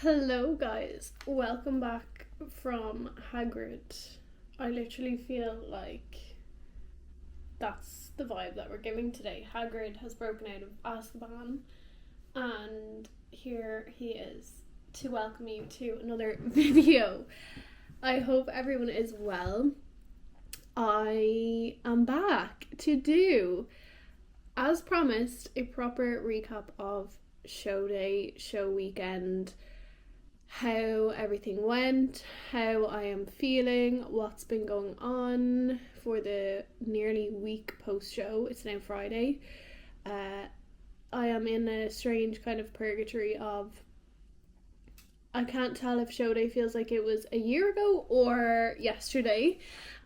Hello guys, welcome back from Hagrid. I literally feel like that's the vibe that we're giving today. Hagrid has broken out of Azkaban and here he is to welcome you to another video. I hope everyone is well. I am back to do, as promised, a proper recap of show day, show weekend, how everything went, how I am feeling, what's been going on for the nearly week post show. It's now Friday. I am in a strange kind of purgatory of, I can't tell if show day feels like it was a year ago or yesterday,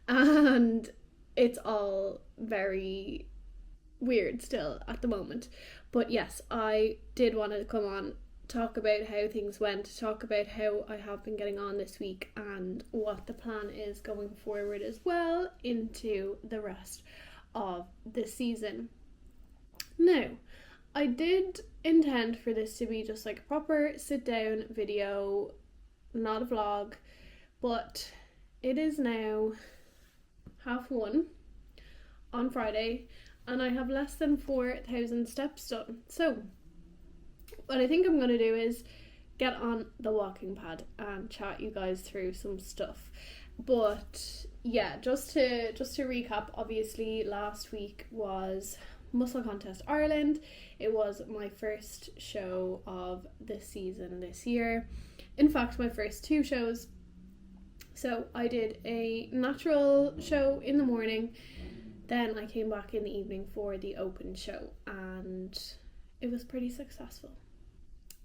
and it's all very weird still at the moment. But yes, I did want to come on, talk about how things went, talk about how I have been getting on this week and what the plan is going forward as well into the rest of the season. Now, I did intend for this to be just like a proper sit down video, not a vlog, but it is now 1:30 on Friday and I have less than 4,000 steps done. So what I think I'm going to do is get on the walking pad and chat you guys through some stuff. But yeah, just to recap, obviously last week was Muscle Contest Ireland. It was my first show of the season this year. In fact, my first two shows. So I did a natural show in the morning, then I came back in the evening for the open show and it was pretty successful.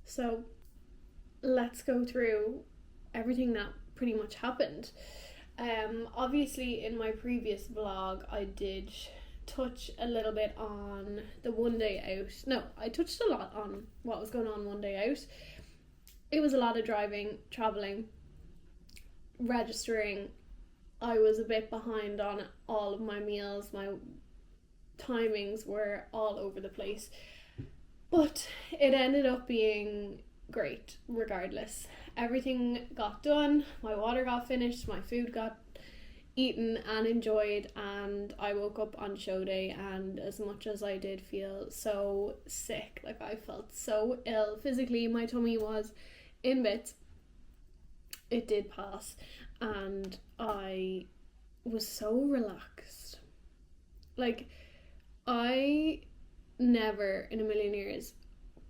So let's go through everything that pretty much happened. Obviously in my previous vlog I did touch a little bit on the one day out. No, I touched a lot on what was going on one day out. It was a lot of driving, travelling, registering. I was a bit behind on all of my meals. My timings were all over the place. But it ended up being great regardless. Everything got done, my water got finished, my food got eaten and enjoyed, and I woke up on show day, and as much as I did feel so sick, like I felt so ill physically, my tummy was in bits, it did pass and I was so relaxed. Like, I never in a million years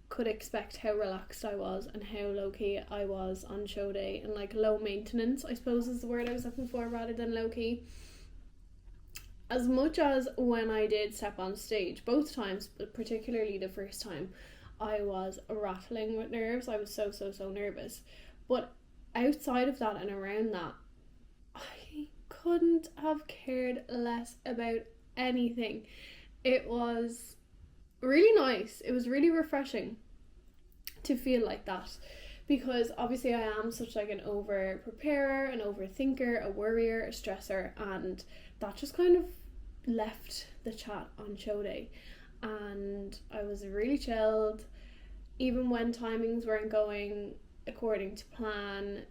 could expect how relaxed I was and how low-key I was on show day, and like low maintenance, I suppose is the word I was looking for, rather than low-key. As much as when I did step on stage, both times, but particularly the first time, I was rattling with nerves. I was so nervous. But outside of that and around that, I couldn't have cared less about anything. It was really nice. It was really refreshing to feel like that, because obviously I am such like an over preparer, an overthinker, a worrier, a stressor, and that just kind of left the chat on show day, and I was really chilled even when timings weren't going according to plan.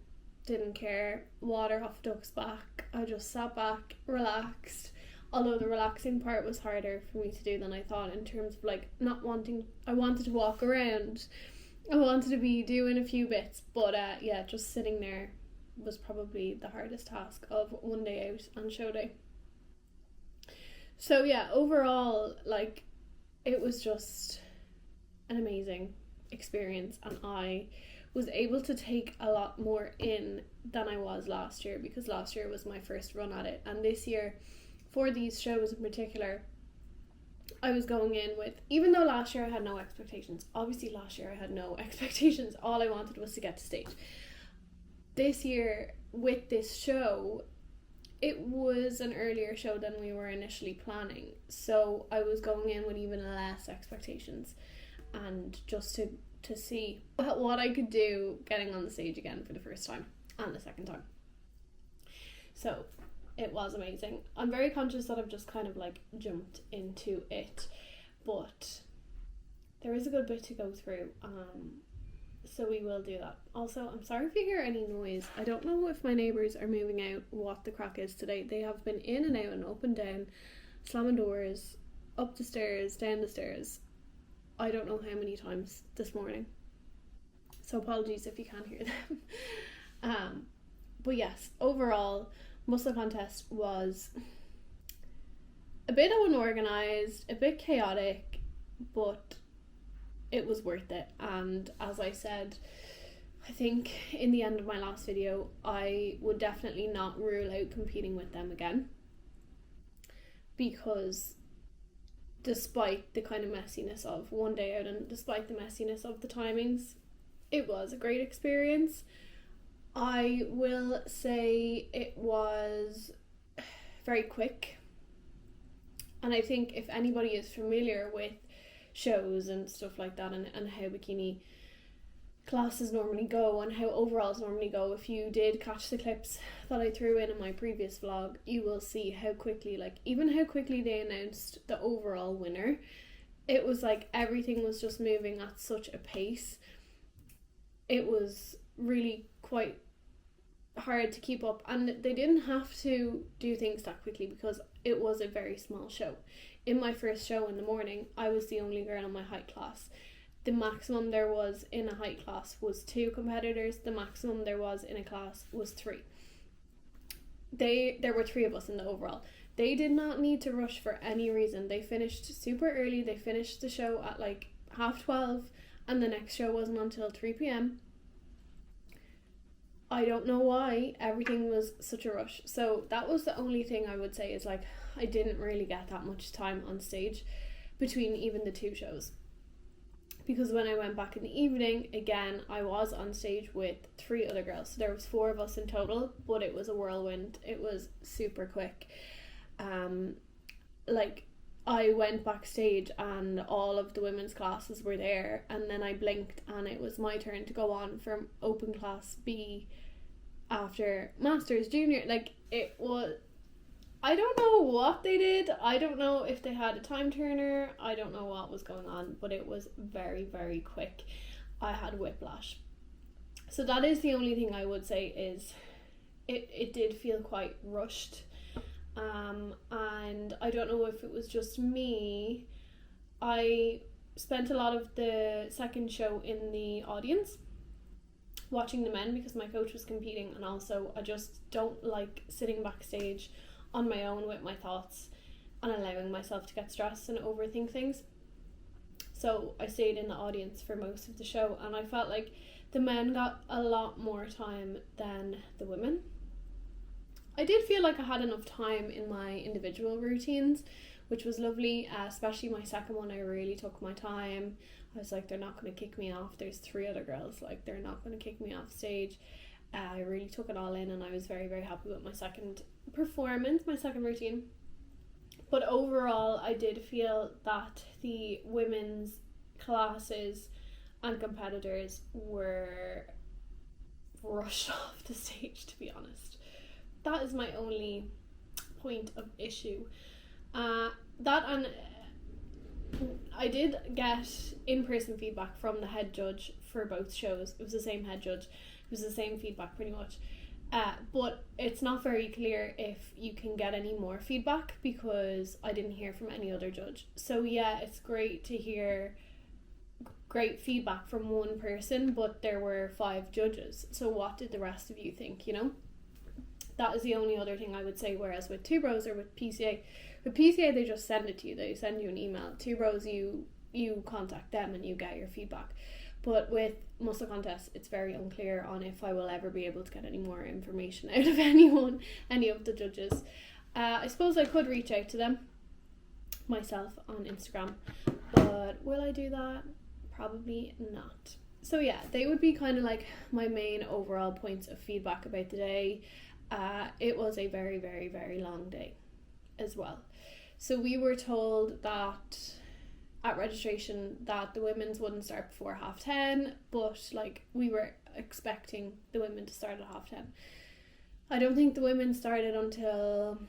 Didn't care. Water off duck's back. I just sat back, relaxed. Although the relaxing part was harder for me to do than I thought, in terms of like not wanting, I wanted to walk around, I wanted to be doing a few bits, but yeah, just sitting there was probably the hardest task of one day out on show day. So yeah, overall, like, it was just an amazing experience, and I was able to take a lot more in than I was last year, because last year was my first run at it, and this year, for these shows in particular, I was going in with, even though last year I had no expectations, obviously last year I had no expectations, all I wanted was to get to stage. This year, with this show, it was an earlier show than we were initially planning, so I was going in with even less expectations, and just to see what I could do getting on the stage again for the first time and the second time. So it was amazing. I'm very conscious that I've just kind of like jumped into it, but there is a good bit to go through. So we will do that. Also, I'm sorry if you hear any noise. I don't know if my neighbours are moving out, what the crack is today. They have been in and out and up and down, slamming doors, up the stairs, down the stairs. I don't know how many times this morning. So apologies if you can't hear them. But yes, overall, muscle contest was a bit unorganised, a bit chaotic, but it was worth it. And as I said, I think in the end of my last video, I would definitely not rule out competing with them again, because despite the kind of messiness of one day out and despite the messiness of the timings, it was a great experience. I will say it was very quick, and I think if anybody is familiar with shows and stuff like that, and how bikini classes normally go and how overalls normally go, if you did catch the clips that I threw in my previous vlog, you will see how quickly, like even how quickly they announced the overall winner. It was like everything was just moving at such a pace. It was really quite hard to keep up, and they didn't have to do things that quickly because it was a very small show. In my first show in the morning, I was the only girl in my height class. The maximum there was in a height class was 2 competitors. The maximum there was in a class was 3. There were 3 of us in the overall. They did not need to rush for any reason. They finished super early. They finished the show at like 12:30, and the next show wasn't until 3 p.m. I don't know why everything was such a rush. So that was the only thing I would say is like I didn't really get that much time on stage between even the 2 shows. Because when I went back in the evening, again, I was on stage with 3 other girls. So there was 4 of us in total, but it was a whirlwind. It was super quick. Like I went backstage and all of the women's classes were there, and then I blinked and it was my turn to go on from open class B after Masters Junior. Like it was, I don't know what they did. I don't know if they had a time turner. I don't know what was going on, but it was very, very quick. I had whiplash. So that is the only thing I would say is it did feel quite rushed. And I don't know if it was just me. I spent a lot of the second show in the audience watching the men because my coach was competing, and also I just don't like sitting backstage on my own with my thoughts and allowing myself to get stressed and overthink things. So I stayed in the audience for most of the show, and I felt like the men got a lot more time than the women. I did feel like I had enough time in my individual routines, which was lovely, especially my second one. I really took my time. I was like, they're not going to kick me off. There's 3 other girls, like they're not going to kick me off stage. I really took it all in, and I was very, very happy with my second performance, my second routine. But overall, I did feel that the women's classes and competitors were rushed off the stage, to be honest. That is my only point of issue. That, and I did get in-person feedback from the head judge for both shows. It was the same head judge. It was the same feedback pretty much. But it's not very clear if you can get any more feedback because I didn't hear from any other judge. So yeah, it's great to hear great feedback from one person, but there were 5 judges. So what did the rest of you think, you know? That is the only other thing I would say. Whereas with Two Bros or with PCA, they just send it to you. They send you an email. Two Bros, you contact them and you get your feedback. But with Muscle Contest, it's very unclear on if I will ever be able to get any more information out of anyone, any of the judges. I suppose I could reach out to them myself on Instagram, but will I do that? Probably not. So yeah, they would be kind of like my main overall points of feedback about the day. It was a very, very, very long day as well. So we were told that at registration that the women's wouldn't start before 10:30, but like we were expecting the women to start at 10:30. I don't think the women started until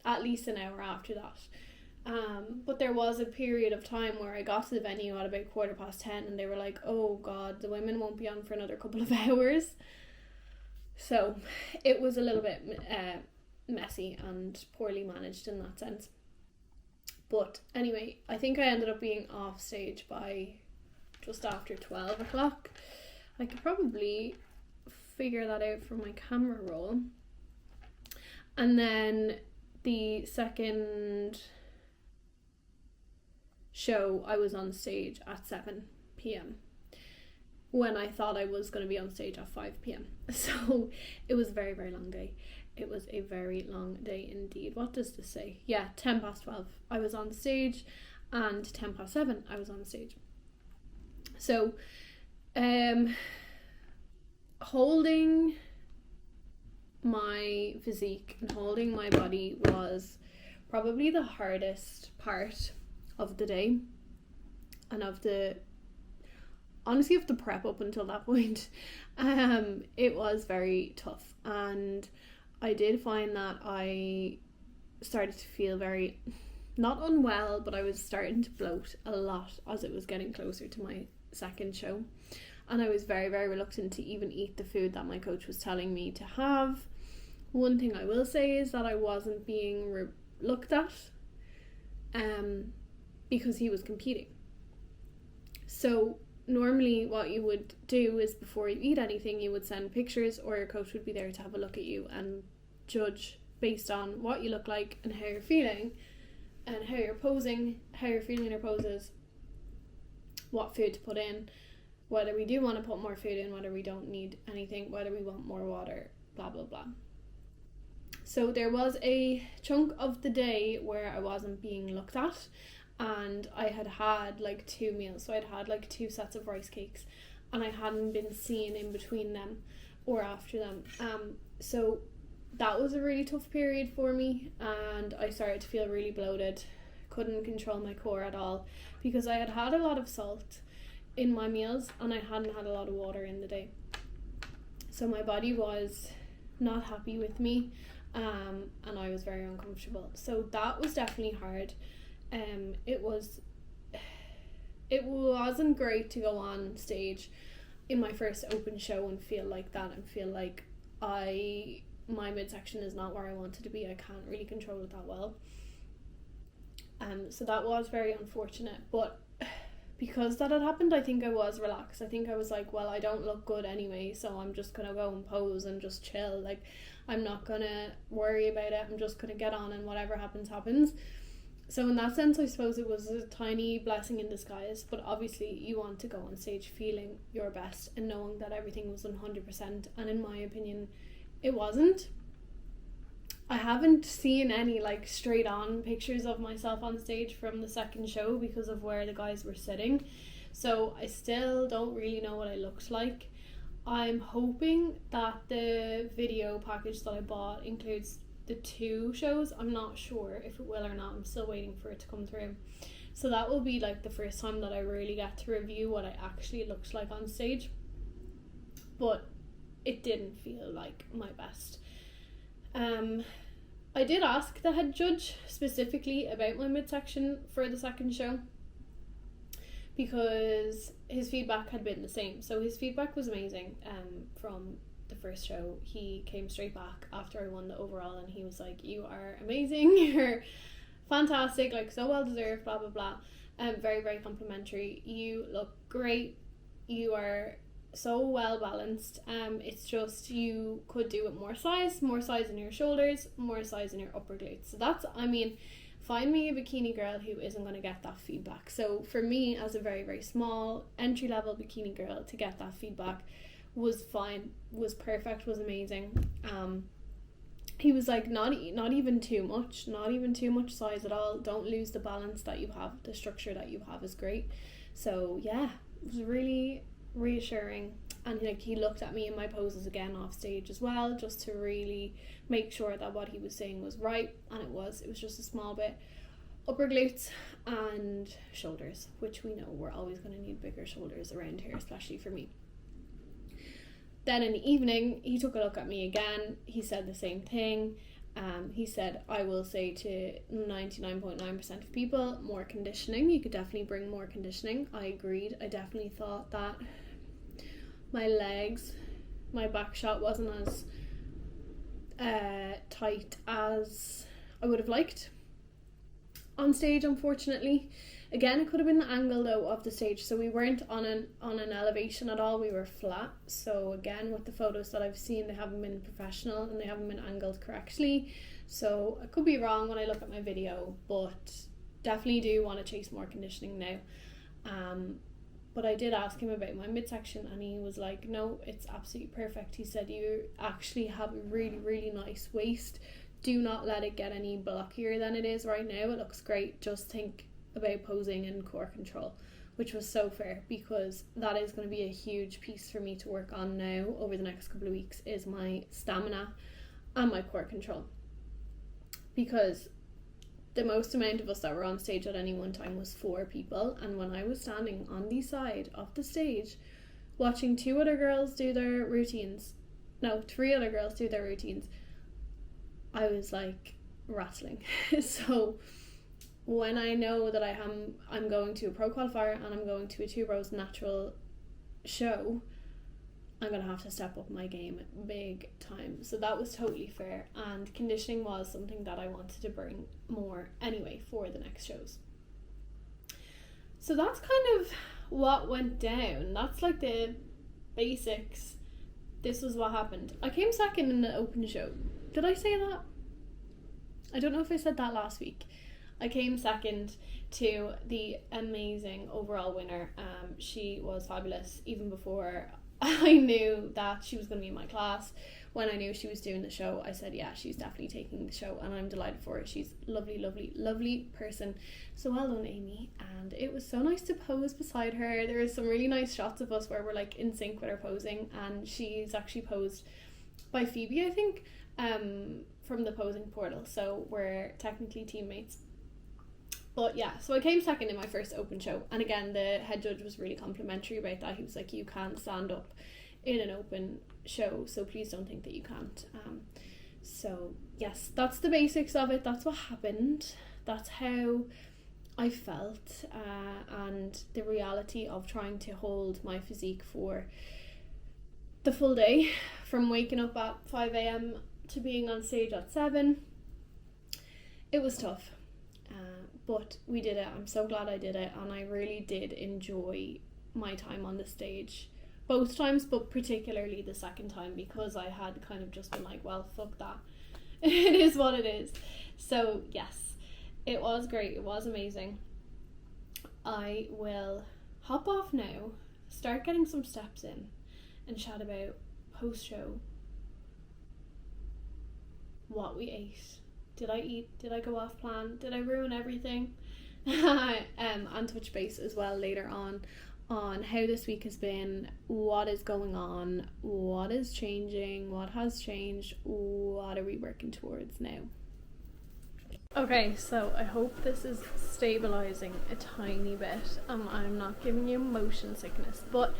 at least an hour after that. But there was a period of time where I got to the venue at about 10:15 and they were like, oh god, the women won't be on for another couple of hours. So it was a little bit messy and poorly managed in that sense. But anyway, I think I ended up being off stage by just after 12 o'clock. I could probably figure that out from my camera roll. And then the second show, I was on stage at 7 p.m. when I thought I was going to be on stage at 5 p.m. So it was a very, very long day. It was a very long day indeed. What does this say? Yeah, 12:10 I was on stage, and 7:10 I was on stage. So holding my physique and holding my body was probably the hardest part of the day, and of the prep up until that point. It was very tough, and I did find that I started to feel very, not unwell, but I was starting to bloat a lot as it was getting closer to my second show, and I was very, very reluctant to even eat the food that my coach was telling me to have. One thing I will say is that I wasn't being looked at because he was competing. So normally what you would do is, before you eat anything, you would send pictures, or your coach would be there to have a look at you and judge based on what you look like and how you're feeling and how you're posing, how you're feeling in your poses, what food to put in, whether we do want to put more food in, whether we don't need anything, whether we want more water, blah blah blah. So there was a chunk of the day where I wasn't being looked at, and I had like 2 meals. So I'd had like 2 sets of rice cakes, and I hadn't been seen in between them or after them. So that was a really tough period for me, and I started to feel really bloated. Couldn't control my core at all because I had had a lot of salt in my meals and I hadn't had a lot of water in the day. So my body was not happy with me, and I was very uncomfortable. So that was definitely hard. It wasn't great to go on stage in my first open show and feel like that, and feel like my midsection is not where I wanted to be. I can't really control it that well. So that was very unfortunate, but because that had happened, I think I was relaxed. I think I was like, well, I don't look good anyway, so I'm just gonna go and pose and just chill. Like, I'm not gonna worry about it. I'm just gonna get on, and whatever happens, happens. So in that sense, I suppose it was a tiny blessing in disguise, but obviously you want to go on stage feeling your best and knowing that everything was 100%, and in my opinion, it wasn't. I haven't seen any like straight on pictures of myself on stage from the second show because of where the guys were sitting, so I still don't really know what I looked like. I'm hoping that the video package that I bought includes the 2 shows. I'm not sure if it will or not. I'm still waiting for it to come through. So that will be like the first time that I really get to review what I actually looked like on stage. But it didn't feel like my best. I did ask the head judge specifically about my midsection for the second show, because his feedback had been the same. So his feedback was amazing from the first show. He came straight back after I won the overall and he was like, you are amazing, you're fantastic, like so well deserved, blah blah blah. Very, very complimentary. You look great, you are so well balanced. It's just you could do it more size in your shoulders, more size in your upper glutes. So that's, I mean, find me a bikini girl who isn't going to get that feedback. So for me, as a very, very small entry level bikini girl, to get that feedback was fine, was perfect, was amazing. He was like, not even too much size at all, don't lose the balance that you have, the structure that you have is great. So yeah, it was really reassuring. And like, he looked at me in my poses again off stage as well, just to really make sure that what he was saying was right, and it was just a small bit. Upper glutes and shoulders, which we know we're always going to need bigger shoulders around here, especially for me. Then in the evening, he took a look at me again. He said the same thing. He said, I will say to 99.9% of people, more conditioning. You could definitely bring more conditioning. I agreed. I definitely thought that my legs, my back shot wasn't as tight as I would have liked on stage, unfortunately. Again, it could have been the angle though of the stage, so we weren't on an elevation at all, we were flat. So again, with the photos that I've seen, they haven't been professional and they haven't been angled correctly, so I could be wrong when I look at my video, but definitely do want to chase more conditioning now. But I did ask him about my midsection and he was like, no, it's absolutely perfect. He said, you actually have a really, really nice waist. Do not let it get any blockier than it is right now. It looks great. Just think about posing and core control, which was so fair, because that is going to be a huge piece for me to work on now over the next couple of weeks, is my stamina and my core control. Because the most amount of us that were on stage at any one time was 4 people, and when I was standing on the side of the stage watching 3 other girls do their routines, I was like rattling. So when I know that I'm going to a pro qualifier and I'm going to a 2 rows natural show, I'm going to have to step up my game big time. So that was totally fair, and conditioning was something that I wanted to bring more anyway for the next shows. So that's kind of what went down. That's like the basics. This was what happened. I came second in the open show. Did I say that? I don't know if I said that last week. I came second to the amazing overall winner. She was fabulous even before I knew that she was going to be in my class. When I knew she was doing the show, I said, yeah, she's definitely taking the show, and I'm delighted for her. She's a lovely, lovely, lovely person. So well done, Amy. And it was so nice to pose beside her. There was some really nice shots of us where we're like in sync with our posing, and she's actually posed by Phoebe, I think, from the posing portal. So we're technically teammates. But yeah, so I came second in my first open show, and again the head judge was really complimentary about that. He was like, you can't stand up in an open show, so please don't think that you can't. So yes, that's the basics of it. That's what happened. That's how I felt, and the reality of trying to hold my physique for the full day, from waking up at 5 a.m. to being on stage at 7. It was tough. But we did it. I'm so glad I did it, and I really did enjoy my time on the stage both times, but particularly the second time, because I had kind of just been like, well, fuck that. It is what it is. So yes, it was great. It was amazing. I will hop off now, start getting some steps in, and chat about post-show, what we ate. Did I eat? Did I go off plan? Did I ruin everything? And touch base as well later on how this week has been, what is going on, what is changing, what has changed, what are we working towards now. Okay, so I hope this is stabilizing a tiny bit and I'm not giving you motion sickness, but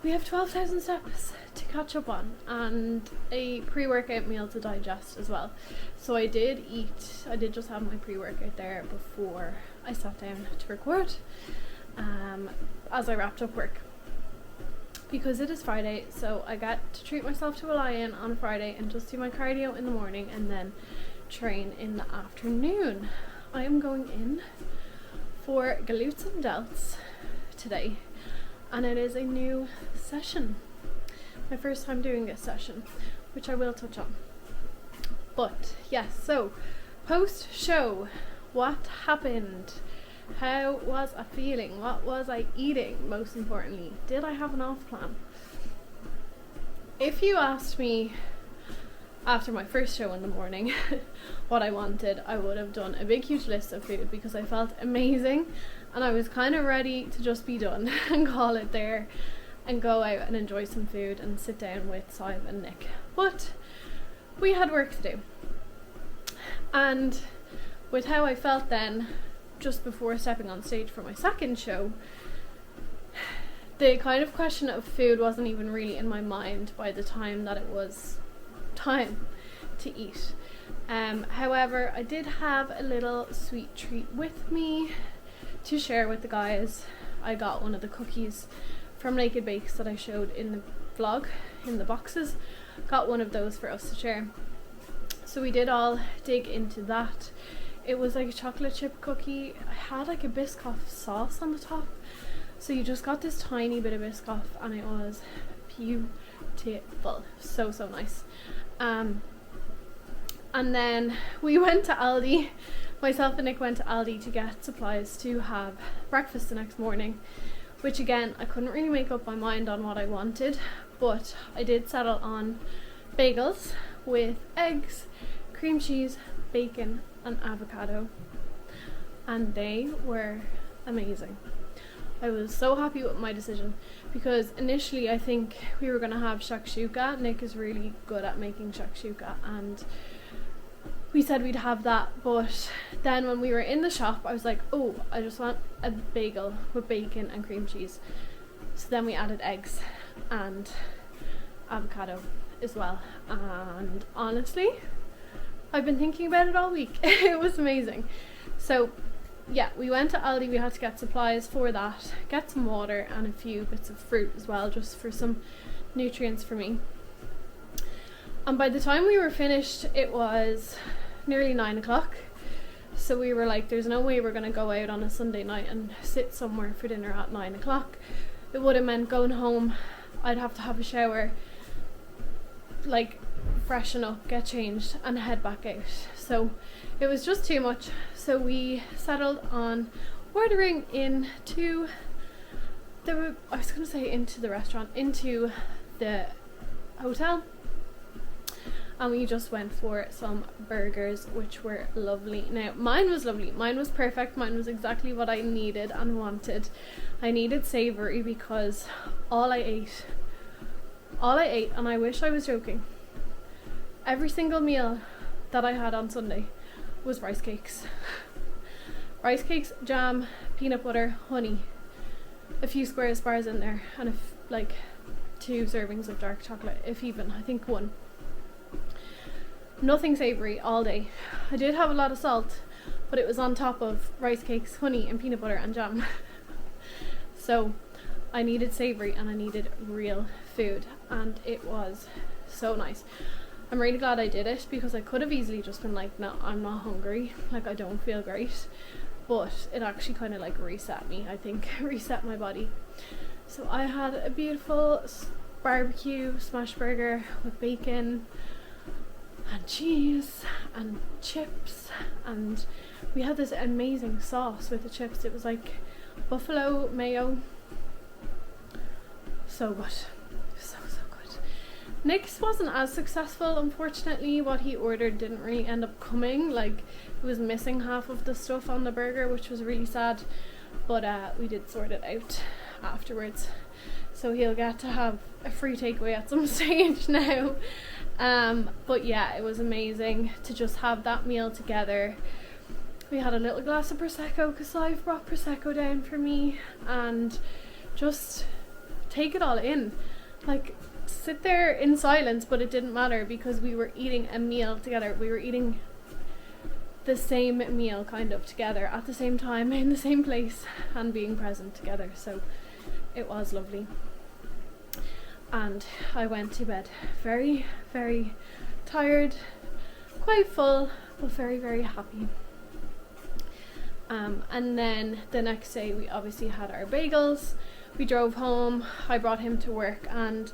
we have 12,000 steps to catch up on and a pre-workout meal to digest as well. So I did just have my pre-workout there before I sat down to record, as I wrapped up work, because it is Friday, so I got to treat myself to a lie-in on a Friday and just do my cardio in the morning and then train in the afternoon. I am going in for glutes and delts today, and it is a new session, my first time doing this session, which I will touch on. But yes, so post show, what happened? How was I feeling? What was I eating? Most importantly, did I have an off plan? If you asked me after my first show in the morning what I wanted, I would have done a big huge list of food, because I felt amazing and I was kind of ready to just be done and call it there and go out and enjoy some food and sit down with Sive and Nick. But we had work to do, and with how I felt then just before stepping on stage for my second show, the kind of question of food wasn't even really in my mind by the time that it was time to eat. However, I did have a little sweet treat with me to share with the guys. I got one of the cookies from Naked Bakes that I showed in the vlog, in the boxes. Got one of those for us to share. So we did all dig into that. It was like a chocolate chip cookie. I had like a Biscoff sauce on the top. So you just got this tiny bit of Biscoff and it was beautiful. So nice. And then we went to Aldi. Myself and Nick went to Aldi to get supplies to have breakfast the next morning, which again, I couldn't really make up my mind on what I wanted, but I did settle on bagels with eggs, cream cheese, bacon and avocado, and they were amazing. I was so happy with my decision because initially I think we were going to have shakshuka. Nick is really good at making shakshuka and we said we'd have that, but then when we were in the shop I was like, oh, I just want a bagel with bacon and cream cheese. So then we added eggs and avocado as well, and honestly I've been thinking about it all week. It was amazing. So yeah, we went to Aldi, we had to get supplies for that, get some water and a few bits of fruit as well, just for some nutrients for me. And by the time we were finished, it was nearly 9 o'clock. So we were like, there's no way we're going to go out on a Sunday night and sit somewhere for dinner at 9 o'clock. It would have meant going home, I'd have to have a shower, like freshen up, get changed and head back out. So it was just too much. So we settled on ordering into the restaurant, into the hotel. And we just went for some burgers, which were lovely. Now, mine was lovely. Mine was perfect. Mine was exactly what I needed and wanted. I needed savoury because all I ate, and I wish I was joking, every single meal that I had on Sunday was rice cakes. Rice cakes, jam, peanut butter, honey, a few squares bars in there, and like 2 servings of dark chocolate, if even, I think 1. Nothing savoury all day. I did have a lot of salt, but it was on top of rice cakes, honey and peanut butter and jam. So I needed savoury and I needed real food, and it was so nice. I'm really glad I did it because I could have easily just been like, no, I'm not hungry, like I don't feel great, but it actually kind of like reset me, I think. Reset my body. So I had a beautiful barbecue smash burger with bacon and cheese and chips, and we had this amazing sauce with the chips. It was like buffalo mayo. So good. So good. Nick's wasn't as successful, unfortunately. What he ordered didn't really end up coming. Like, it was missing half of the stuff on the burger, which was really sad, but we did sort it out afterwards, so he'll get to have a free takeaway at some stage now. But yeah, it was amazing to just have that meal together. We had a little glass of Prosecco because I've brought Prosecco down for me, and just take it all in. Like, sit there in silence, but it didn't matter because we were eating a meal together. We were eating the same meal kind of together at the same time in the same place and being present together. So it was lovely. And I went to bed very, very tired, quite full, but very, very happy. And then the next day we obviously had our bagels. We drove home, I brought him to work, and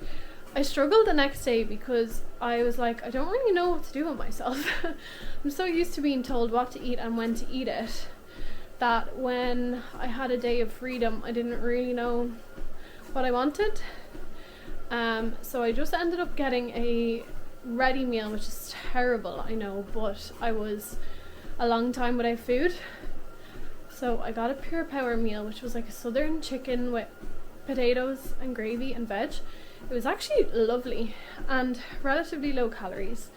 I struggled the next day because I was like, I don't really know what to do with myself. I'm so used to being told what to eat and when to eat it, that when I had a day of freedom, I didn't really know what I wanted. So I just ended up getting a ready meal, which is terrible, I know, but I was a long time without food. So I got a Pure Power meal, which was like a southern chicken with potatoes and gravy and veg. It was actually lovely and relatively low calories.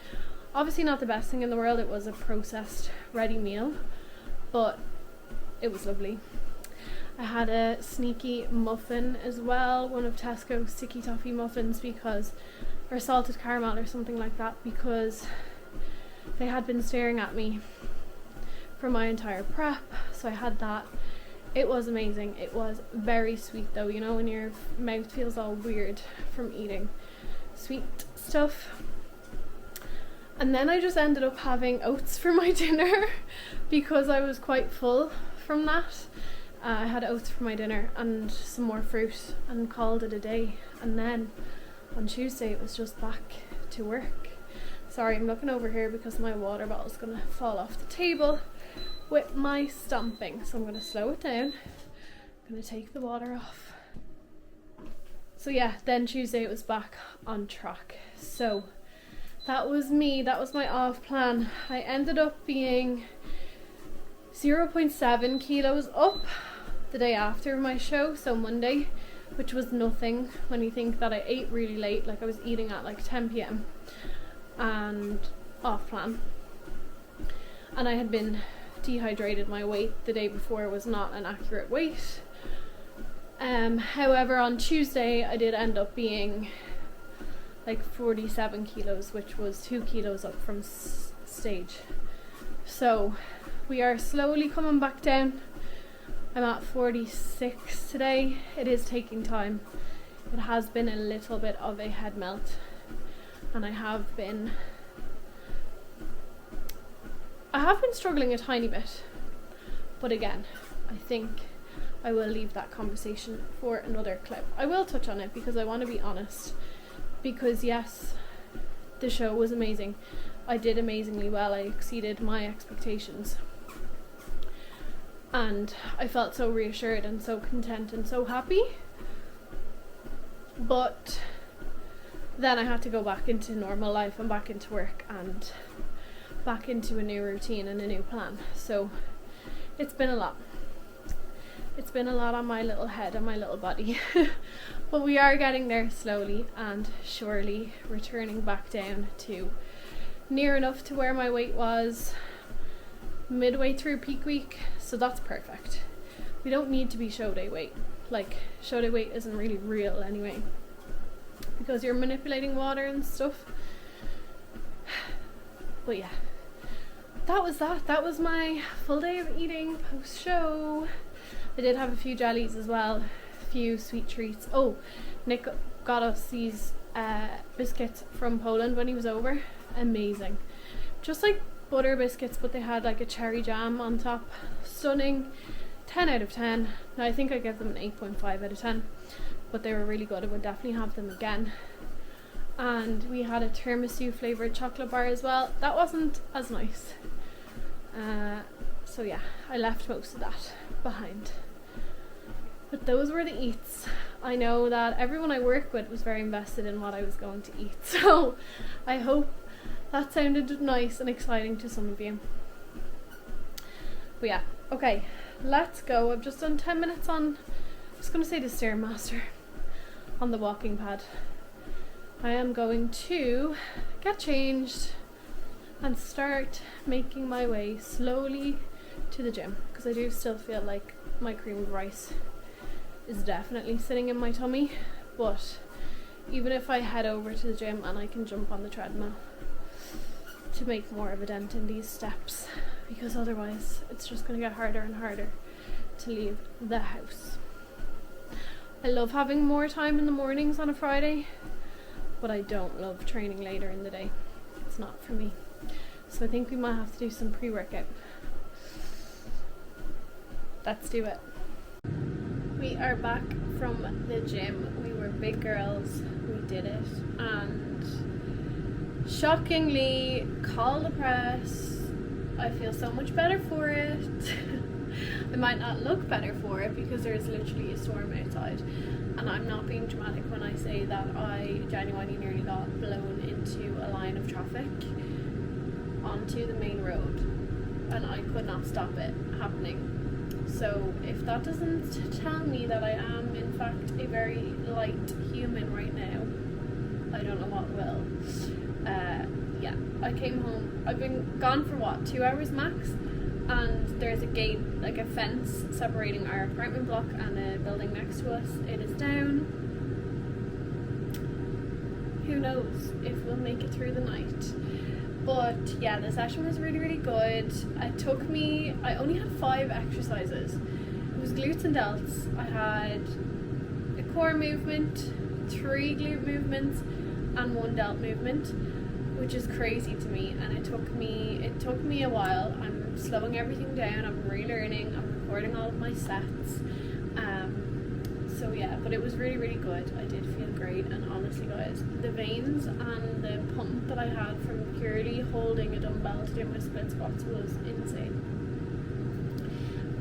Obviously not the best thing in the world. It was a processed ready meal, but it was lovely. I had a sneaky muffin as well, one of Tesco's sticky toffee muffins, because, or salted caramel or something like that, because They had been staring at me for my entire prep, so I had that. It was amazing. It was very sweet though, you know, when your mouth feels all weird from eating sweet stuff. And then I just ended up having oats for my dinner because I was quite full from that. I had oats for my dinner and some more fruit and called it a day. And then on Tuesday it was just back to work. Sorry, I'm looking over here because my water bottle is going to fall off the table with my stomping. So I'm going to slow it down. I'm going to take the water off. So yeah, then Tuesday it was back on track. So that was me. That was my off plan. I ended up being 0.7 kilos up the day after my show, so Monday, which was nothing when you think that I ate really late. Like I was eating at like 10 p.m. and off plan. And I had been dehydrated. My weight the day before was not an accurate weight. However, on Tuesday I did end up being like 47 kilos, which was 2 kilos up from stage. So we are slowly coming back down. I'm at 46 today. It is taking time. It has been a little bit of a head melt, and I have been struggling a tiny bit, but again, I think I will leave that conversation for another clip. I will touch on it because I want to be honest, because yes, the show was amazing. I did amazingly well. I exceeded my expectations, and I felt so reassured and so content and so happy. But then I had to go back into normal life and back into work and back into a new routine and a new plan. So it's been a lot. It's been a lot on my little head and my little body. But we are getting there slowly and surely, returning back down to near enough to where my weight was midway through peak week. So that's perfect. We don't need to be show day weight. Like, show day weight isn't really real anyway, because you're manipulating water and stuff. But yeah, that was my full day of eating post show. I did have a few jellies as well, a few sweet treats. Oh, Nick got us these biscuits from Poland when he was over. Amazing. Just like butter biscuits, but they had like a cherry jam on top. Stunning. 10 out of 10. Now I think I gave them an 8.5 out of 10, but they were really good. I would definitely have them again. And we had a tiramisu flavoured chocolate bar as well. That wasn't as nice. So yeah, I left most of that behind. But those were the eats. I know that everyone I work with was very invested in what I was going to eat, so I hope that sounded nice and exciting to some of you. But yeah, okay, let's go. I've just done 10 minutes on, I was going to say the Stairmaster, on the walking pad. I am going to get changed and start making my way slowly to the gym, because I do still feel like my cream of rice is definitely sitting in my tummy. But even if I head over to the gym and I can jump on the treadmill to make more of a dent in these steps, because otherwise it's just going to get harder and harder to leave the house. I love having more time in the mornings on a Friday, but I don't love training later in the day. It's not for me. So I think we might have to do some pre-workout. Let's do it. We are back from the gym. We were big girls. We did it. And shockingly, call the press. I feel so much better for it. I might not look better for it because there's literally a storm outside. And I'm not being dramatic when I say that I genuinely nearly got blown into a line of traffic onto the main road, and I could not stop it happening. So if that doesn't tell me that I am in fact a very light human right now, I don't know what will. Yeah, I came home. I've been gone for what, 2 hours max, and there's a gate, like a fence separating our apartment block and a building next to us. It is down. Who knows if we'll make it through the night. But yeah, the session was really, really good. I only had 5 exercises. It was glutes and delts. I had a core movement, 3 glute movements, and 1 delt movement, which is crazy to me. And it took me a while. I'm slowing everything down. I'm relearning. I'm recording all of my sets. So yeah, but it was really, really good. I did feel great, and honestly guys, the veins and the pump that I had from purely holding a dumbbell to do my split squats was insane.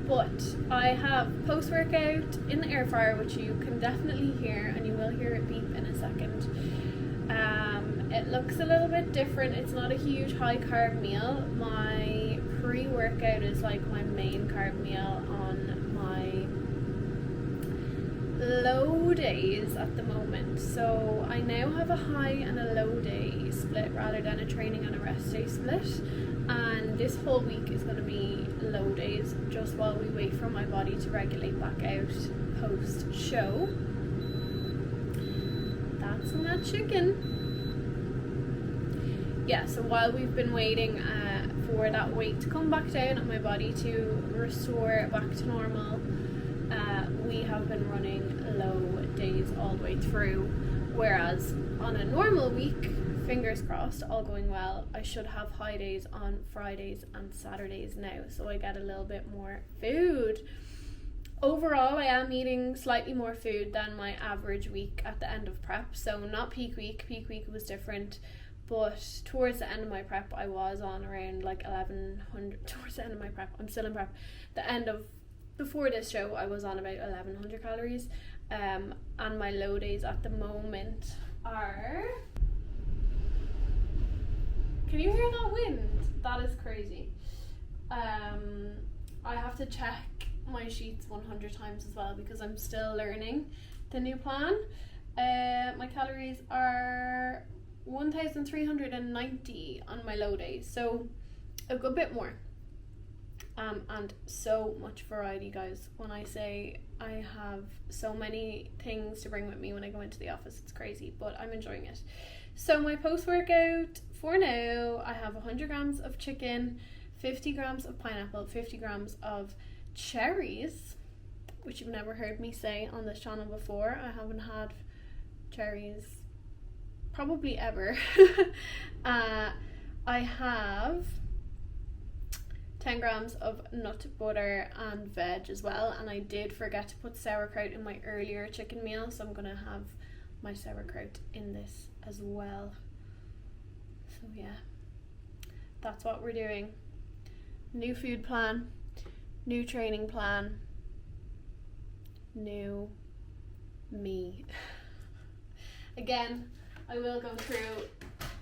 But I have post-workout in the air fryer, which you can definitely hear, and you will hear it beep in a second. It looks a little bit different. It's not a huge high carb meal. My pre-workout is like my main carb meal on my low days at the moment. So I now have a high and a low day split rather than a training and a rest day split. And this whole week is going to be low days, just while we wait for my body to regulate back out post show. That's my chicken. Yeah, so while we've been waiting for that weight to come back down and my body to restore back to normal, we have been running low days all the way through. Whereas on a normal week, fingers crossed, all going well, I should have high days on Fridays and Saturdays now, so I get a little bit more food. Overall, I am eating slightly more food than my average week at the end of prep, so not peak week. Peak week was different, but towards the end of my prep, I was on around like 1100. Towards the end of my prep, I'm still in prep. Before this show, I was on about 1100 calories, and my low days at the moment are... Can you hear that wind? That is crazy. I have to check my sheets 100 times as well because I'm still learning the new plan. My calories are 1,390 on my low days, so a good bit more. And so much variety, guys. When I say I have so many things to bring with me when I go into the office, it's crazy, but I'm enjoying it. So my post-workout for now, I have 100 grams of chicken, 50 grams of pineapple, 50 grams of cherries, which you've never heard me say on this channel before. I haven't had cherries probably ever. I have 10 grams of nut butter and veg as well, and I did forget to put sauerkraut in my earlier chicken meal, so I'm gonna have my sauerkraut in this as well. So yeah, that's what we're doing. New food plan, new training plan, new me. Again, I will go through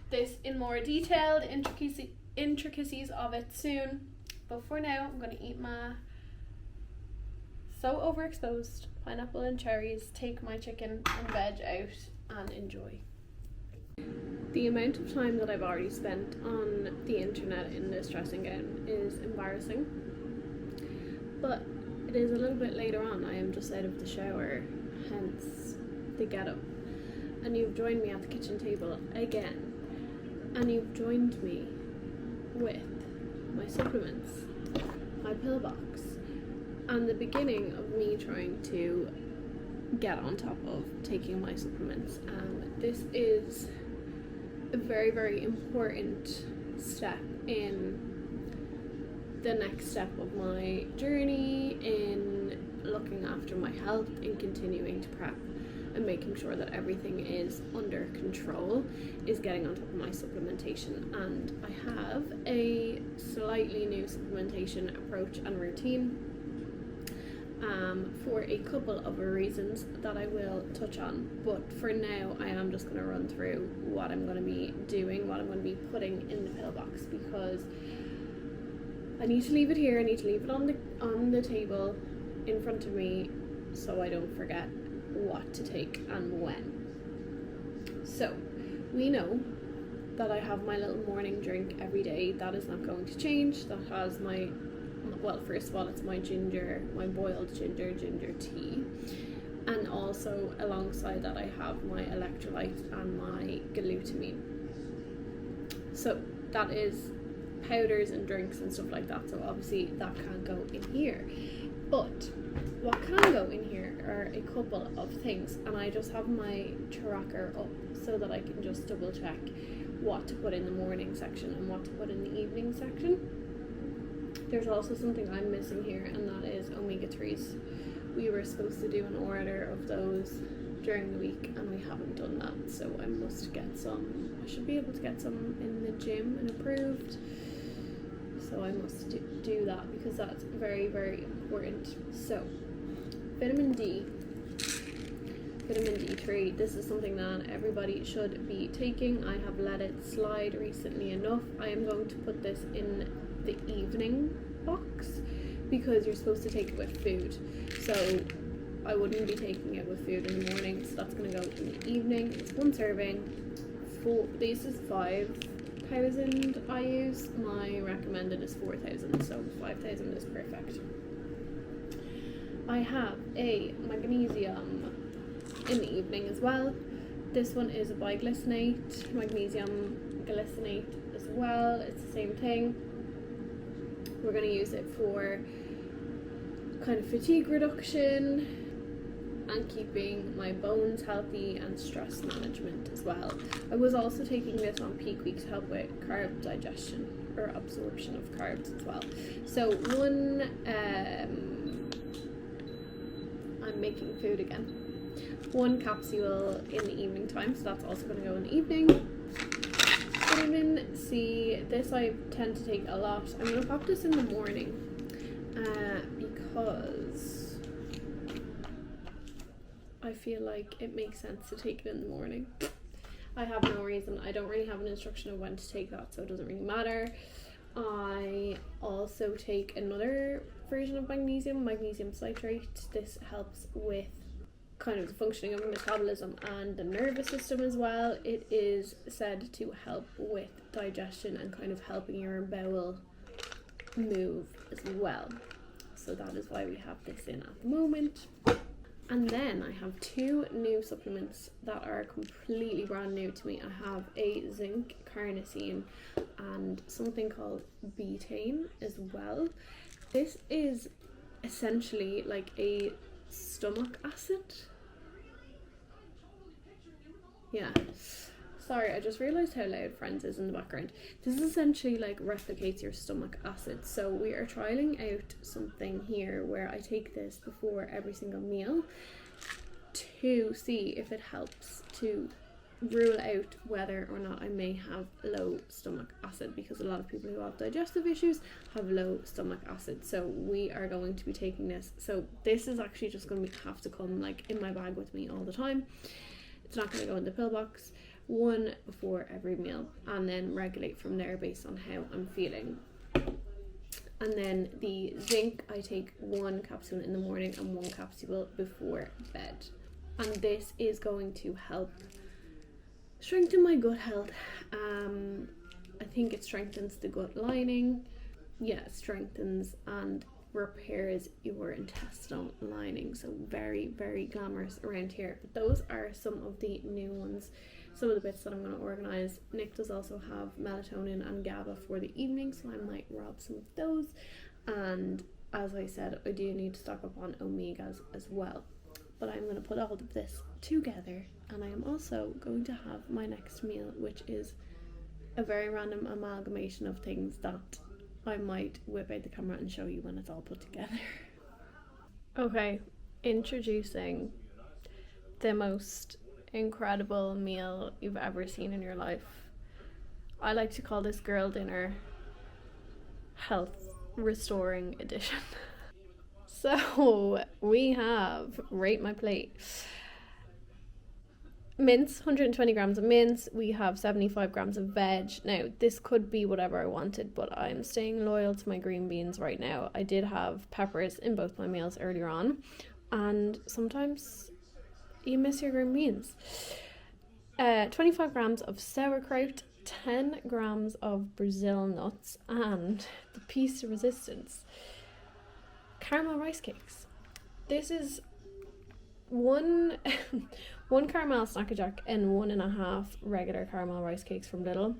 this in more detail, the intricacies of it soon. But for now, I'm going to eat my so overexposed pineapple and cherries, take my chicken and veg out, and enjoy. The amount of time that I've already spent on the internet in this dressing gown is embarrassing. But it is a little bit later on. I am just out of the shower, hence the get up. And you've joined me at the kitchen table again. And you've joined me with my supplements, my pill box, and the beginning of me trying to get on top of taking my supplements. This is a very, very important step in the next step of my journey in looking after my health, in continuing to prep and making sure that everything is under control, is getting on top of my supplementation. And I have a slightly new supplementation approach and routine for a couple of reasons that I will touch on. But for now, I am just going to run through what I'm going to be doing, what I'm going to be putting in the pill box, because I need to leave it here. I need to leave it on the table in front of me so I don't forget what to take and when. So we know that I have my little morning drink every day. That is not going to change. That has my, well, first of all, it's my boiled ginger tea, and also alongside that I have my electrolytes and my glutamine. So that is powders and drinks and stuff like that, so obviously that can't go in here. But what can go in here are a couple of things, and I just have my tracker up so that I can just double check what to put in the morning section and what to put in the evening section. There's also something I'm missing here, and that is omega-3s. We were supposed to do an order of those during the week and we haven't done that, so I must get some. I should be able to get some in the gym and approved, so I must do that because that's very, very important. So vitamin D3, this is something that everybody should be taking. I have let it slide recently enough. I am going to put this in the evening box because you're supposed to take it with food, so I wouldn't be taking it with food in the morning, so that's going to go in the evening. It's 1 serving. This is 5,000 I use. My recommended is 4,000, so 5,000 is perfect. I have a magnesium in the evening as well. This one is a biglycinate, magnesium glycinate as well. It's the same thing. We're going to use it for kind of fatigue reduction and keeping my bones healthy and stress management as well. I was also taking this on peak week to help with carb digestion or absorption of carbs as well. So I'm making food again. 1 capsule in the evening time, so that's also going to go in the evening. Vitamin C, this I tend to take a lot. I'm going to pop this in the morning because I feel like it makes sense to take it in the morning. I have no reason. I don't really have an instruction of when to take that, so it doesn't really matter. I also take another version of magnesium citrate. This helps with kind of the functioning of metabolism and the nervous system as well. It is said to help with digestion and kind of helping your bowel move as well. So that is why we have this in at the moment. And then I have 2 new supplements that are completely brand new to me. I have a zinc carnosine and something called betaine as well. This is essentially like a stomach acid. Yeah. Sorry, I just realised how loud Friends is in the background. This essentially like replicates your stomach acid. So we are trialling out something here where I take this before every single meal to see if it helps to rule out whether or not I may have low stomach acid, because a lot of people who have digestive issues have low stomach acid. So we are going to be taking this. So this is actually just going to have to come like in my bag with me all the time. It's not going to go in the pill box. 1 before every meal, and then regulate from there based on how I'm feeling. And then the zinc, I take 1 capsule in the morning and 1 capsule before bed, and this is going to help strengthen my gut health. I think it strengthens the gut lining. Yeah, it strengthens and repairs your intestinal lining, so very, very glamorous around here. But those are some of the new ones, some of the bits that I'm going to organise. Nick does also have melatonin and GABA for the evening, so I might rob some of those. And as I said, I do need to stock up on omegas as well. But I'm going to put all of this together, and I am also going to have my next meal, which is a very random amalgamation of things that I might whip out the camera and show you when it's all put together. Okay, introducing the most incredible meal you've ever seen in your life. I like to call this girl dinner health restoring edition. So we have Rate My Plate. Mince, 120 grams of mince. We have 75 grams of veg. Now this could be whatever I wanted, but I'm staying loyal to my green beans right now. I did have peppers in both my meals earlier on, and sometimes you miss your green beans. 25 grams of sauerkraut, 10 grams of Brazil nuts, and the piece de resistance, caramel rice cakes. This is one caramel Snack a Jack and 1.5 regular caramel rice cakes from Lidl.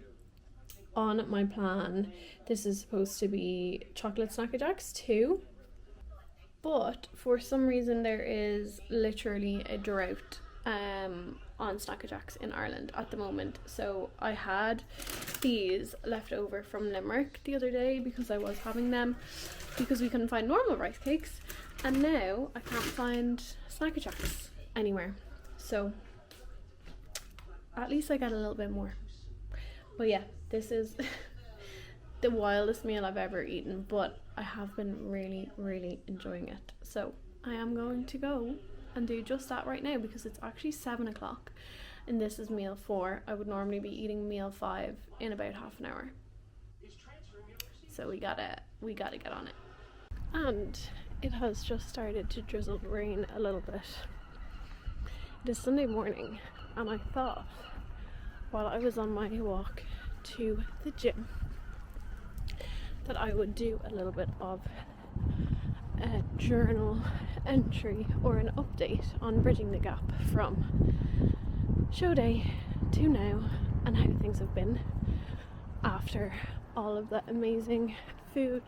on my plan, this is supposed to be chocolate Snacker Jacks too. But for some reason there is literally a drought on Snacker Jacks in Ireland at the moment. So I had these left over from Limerick the other day because I was having them because we couldn't find normal rice cakes, and now I can't find Snacker Jacks anywhere. So at least I get a little bit more. But yeah, this is the wildest meal I've ever eaten, but I have been really, really enjoying it. So I am going to go and do just that right now because it's actually 7 o'clock and this is meal 4. I would normally be eating meal 5 in about half an hour. So we gotta get on it. And it has just started to drizzle rain a little bit. It is Sunday morning and I thought while I was on my walk to the gym that I would do a little bit of a journal entry or an update on bridging the gap from show day to now and how things have been after all of the amazing food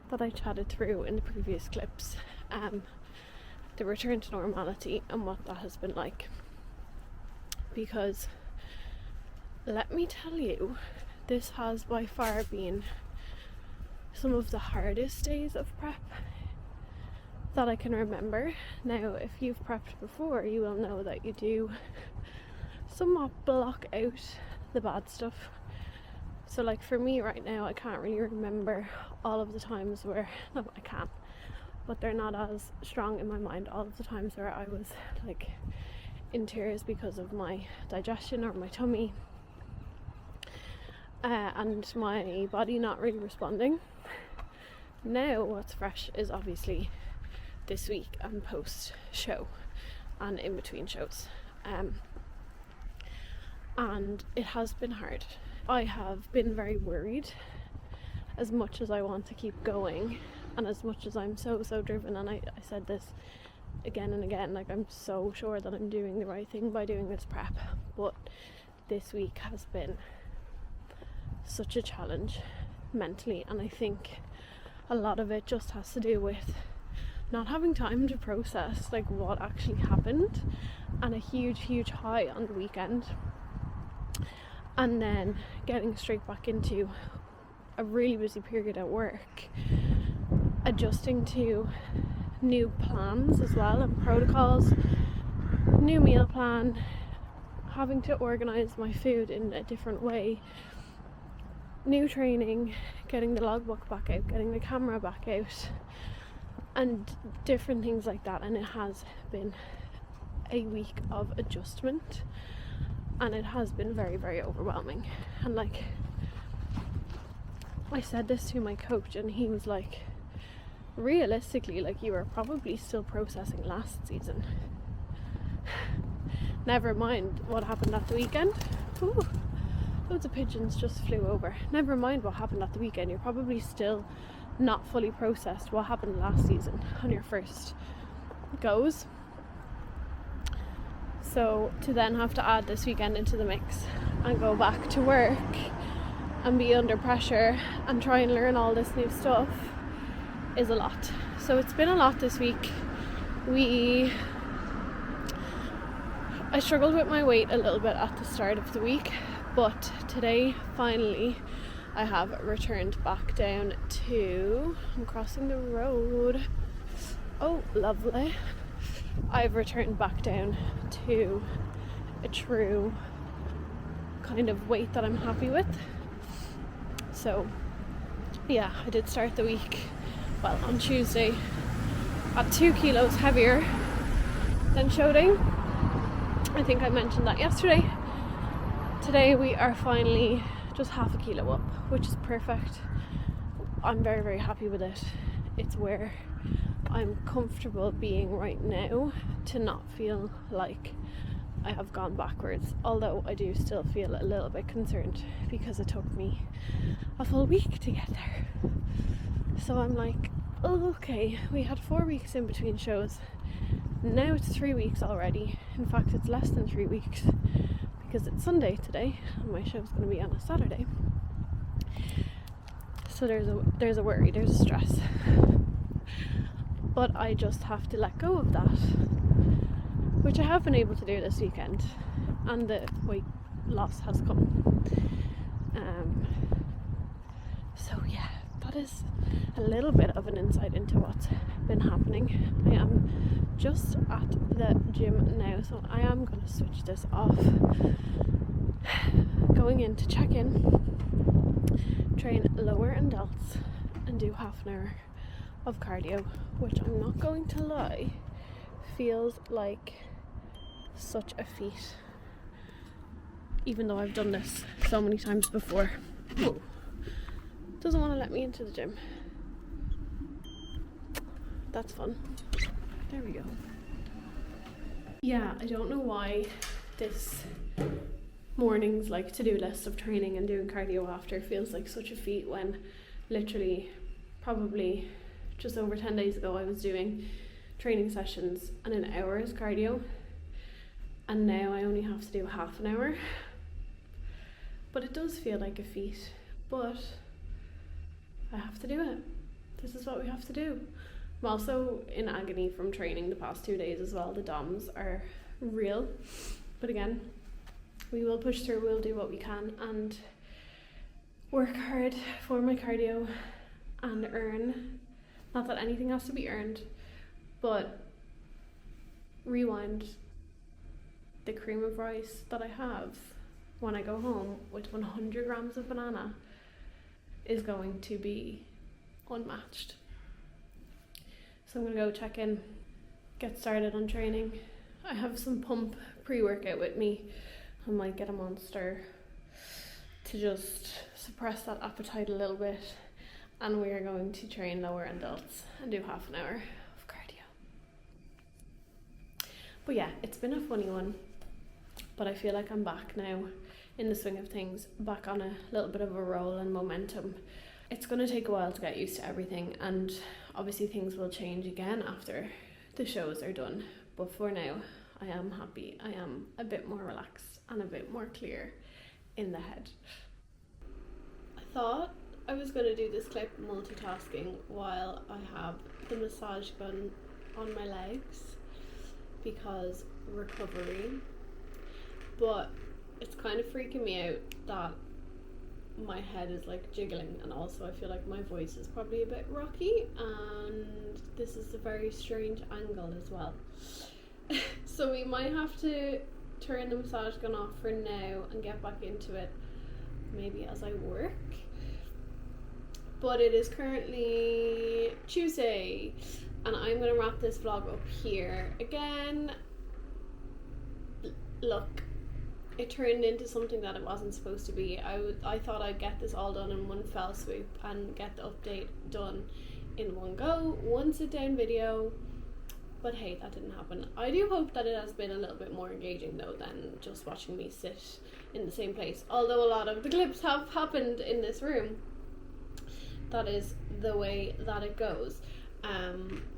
that I chatted through in the previous clips, the return to normality and what that has been like. Because let me tell you, this has by far been some of the hardest days of prep that I can remember. Now, if you've prepped before, you will know that you do somewhat block out the bad stuff. So like for me right now, I can't really remember all of the times where, no, I can, but they're not as strong in my mind, all of the times where I was like in tears because of my digestion or my tummy and my body not really responding. Now what's fresh is obviously this week and post show and in between shows, and it has been hard. I have been very worried, as much as I want to keep going and as much as I'm so driven, and I said this again and again, like I'm so sure that I'm doing the right thing by doing this prep, but this week has been such a challenge mentally, and I think a lot of it just has to do with not having time to process like what actually happened, and a huge high on the weekend, and then getting straight back into a really busy period at work, adjusting to new plans as well and protocols, new meal plan, having to organise my food in a different way, new training, getting the logbook back out, getting the camera back out, and different things like that. And it has been a week of adjustment, and it has been very overwhelming. And like I said this to my coach, and he was like, realistically, like, you are probably still processing last season. Never mind what happened at the weekend. Ooh, loads of pigeons just flew over. Never mind what happened at the weekend. You're probably still not fully processed what happened last season on your first goes. So to then have to add this weekend into the mix and go back to work and be under pressure and try and learn all this new stuff is a lot. So it's been a lot this week. I struggled with my weight a little bit at the start of the week, but today finally I have returned back down to, I'm crossing the road, oh lovely, I've returned back down to a true kind of weight that I'm happy with. So yeah, I did start the week, well, on Tuesday at 2 kilos heavier than show day. I think I mentioned that yesterday. Today we are finally just half a kilo up, which is perfect. I'm very happy with it. It's where I'm comfortable being right now, to not feel like I have gone backwards, although I do still feel a little bit concerned because it took me a full week to get there. So I'm like, oh, okay, we had 4 weeks in between shows, now it's 3 weeks already. In fact, it's less than 3 weeks because it's Sunday today and my show's going to be on a Saturday. So there's a worry, there's a stress. But I just have to let go of that, which I have been able to do this weekend, and the weight loss has come. So yeah, that is a little bit of an insight into what's been happening. I am just at the gym now, so I am going to switch this off. Going in to check in, train lower and delts, and do half an hour of cardio, which I'm not going to lie, feels like such a feat, even though I've done this so many times before. Whoa. Doesn't want to let me into the gym. That's fun. There we go. Yeah, I don't know why this morning's like to-do list of training and doing cardio after feels like such a feat, when literally probably just over 10 days ago I was doing training sessions and an hour's cardio, and now I only have to do half an hour. But it does feel like a feat, but I have to do it. This is what we have to do. I'm also in agony from training the past 2 days as well. The DOMs are real, but again, we will push through, we'll do what we can and work hard for my cardio and earn, not that anything has to be earned, but rewind the cream of rice that I have when I go home with 100 grams of banana is going to be unmatched. So I'm going to go check in, get started on training. I have some pump pre-workout with me. I might get a Monster to just suppress that appetite a little bit, and we are going to train lower and delts and do half an hour of cardio. But yeah, it's been a funny one, but I feel like I'm back now in the swing of things, back on a little bit of a roll and momentum. It's going to take a while to get used to everything, and obviously things will change again after the shows are done, but for now I am happy. I am a bit more relaxed and a bit more clear in the head. I thought I was going to do this clip multitasking while I have the massage gun on my legs because recovery, but it's kind of freaking me out that my head is like jiggling, and also I feel like my voice is probably a bit rocky, and this is a very strange angle as well. So we might have to turn the massage gun off for now and get back into it maybe as I work. But it is currently Tuesday, and I'm going to wrap this vlog up here. Again, look, it turned into something that it wasn't supposed to be. I thought I'd get this all done in one fell swoop and get the update done in one go, one sit down video, but hey, that didn't happen. I do hope that it has been a little bit more engaging though than just watching me sit in the same place, although a lot of the clips have happened in this room. That is the way that it goes.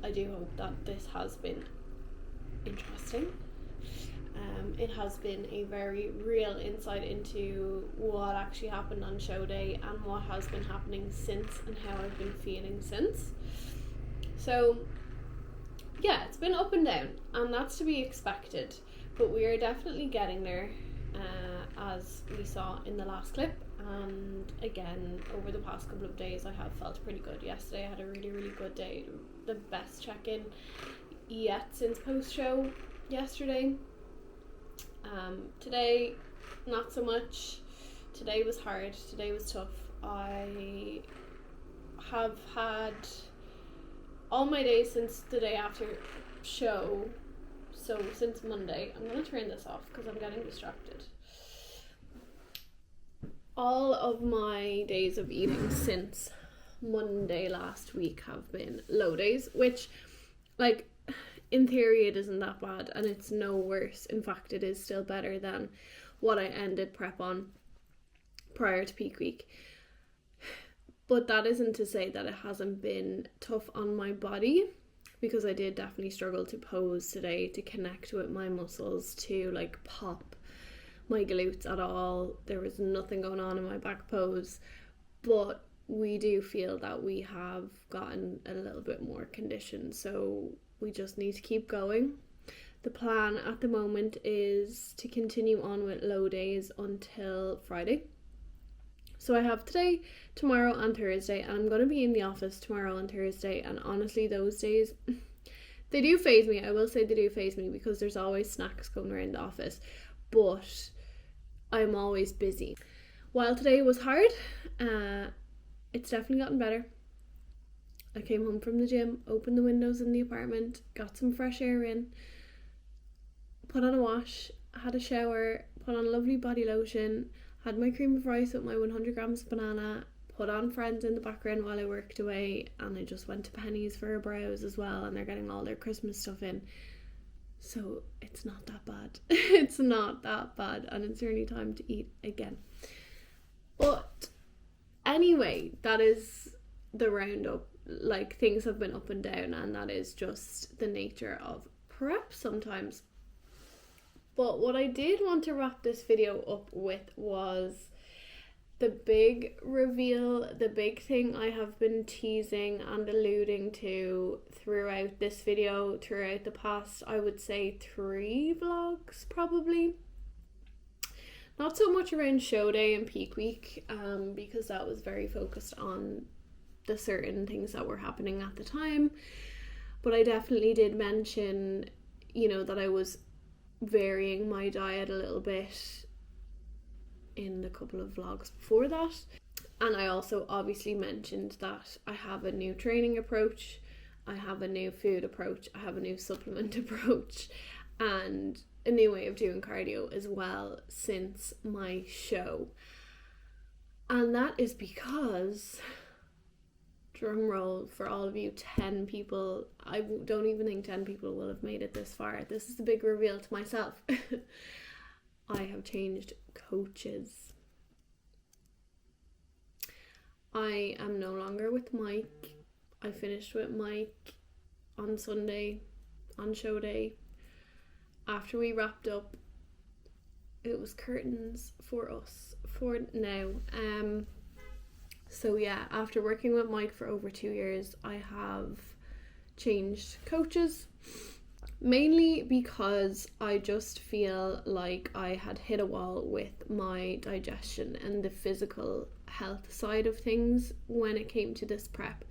I do hope that this has been interesting. It has been a very real insight into what actually happened on show day and what has been happening since and how I've been feeling since. So yeah, it's been up and down, and that's to be expected, but we are definitely getting there, as we saw in the last clip. And again, over the past couple of days I have felt pretty good. Yesterday I had a really, really good day, the best check-in yet since post-show yesterday. Today, not so much. Today was hard, today was tough. I have had all my days since the day after show, so since Monday. I'm going to turn this off because I'm getting distracted. All of my days of eating since Monday last week have been low days, which, like, in theory it isn't that bad, and it's no worse. In fact, it is still better than what I ended prep on prior to peak week. But that isn't to say that it hasn't been tough on my body, because I did definitely struggle to pose today, to connect with my muscles, to like pop my glutes at all. There was nothing going on in my back pose, but we do feel that we have gotten a little bit more conditioned, so we just need to keep going. The plan at the moment is to continue on with low days until Friday. So I have today, tomorrow and Thursday, and I'm going to be in the office tomorrow and Thursday, and honestly those days, they do faze me. I will say they do faze me because there's always snacks coming around the office, but I'm always busy. While today was hard, it's definitely gotten better. I came home from the gym, opened the windows in the apartment, got some fresh air in, put on a wash, had a shower, put on lovely body lotion, had my cream of rice with my 100 grams of banana, put on Friends in the background while I worked away, and I just went to Penny's for a browse as well, and they're getting all their Christmas stuff in. So it's not that bad. It's not that bad, and it's nearly time to eat again. But anyway, that is the roundup. Like, things have been up and down, and that is just the nature of prep sometimes. But what I did want to wrap this video up with was the big reveal, the big thing I have been teasing and alluding to throughout this video, throughout the past, I would say 3 vlogs probably. Not so much around show day and peak week, because that was very focused on the certain things that were happening at the time. But I definitely did mention, that I was varying my diet a little bit in the couple of vlogs before that. And I also obviously mentioned that I have a new training approach, I have a new food approach, I have a new supplement approach, and a new way of doing cardio as well since my show. And that is because, drum roll for all of you, 10 people, I don't even think 10 people will have made it this far. This is the big reveal to myself. I have changed coaches. I am no longer with Mike. I finished with Mike on Sunday, on show day. After we wrapped up, it was curtains for us for now. So yeah, after working with Mike for over 2 years, I have changed coaches. Mainly because I just feel like I had hit a wall with my digestion and the physical health side of things when it came to this prep.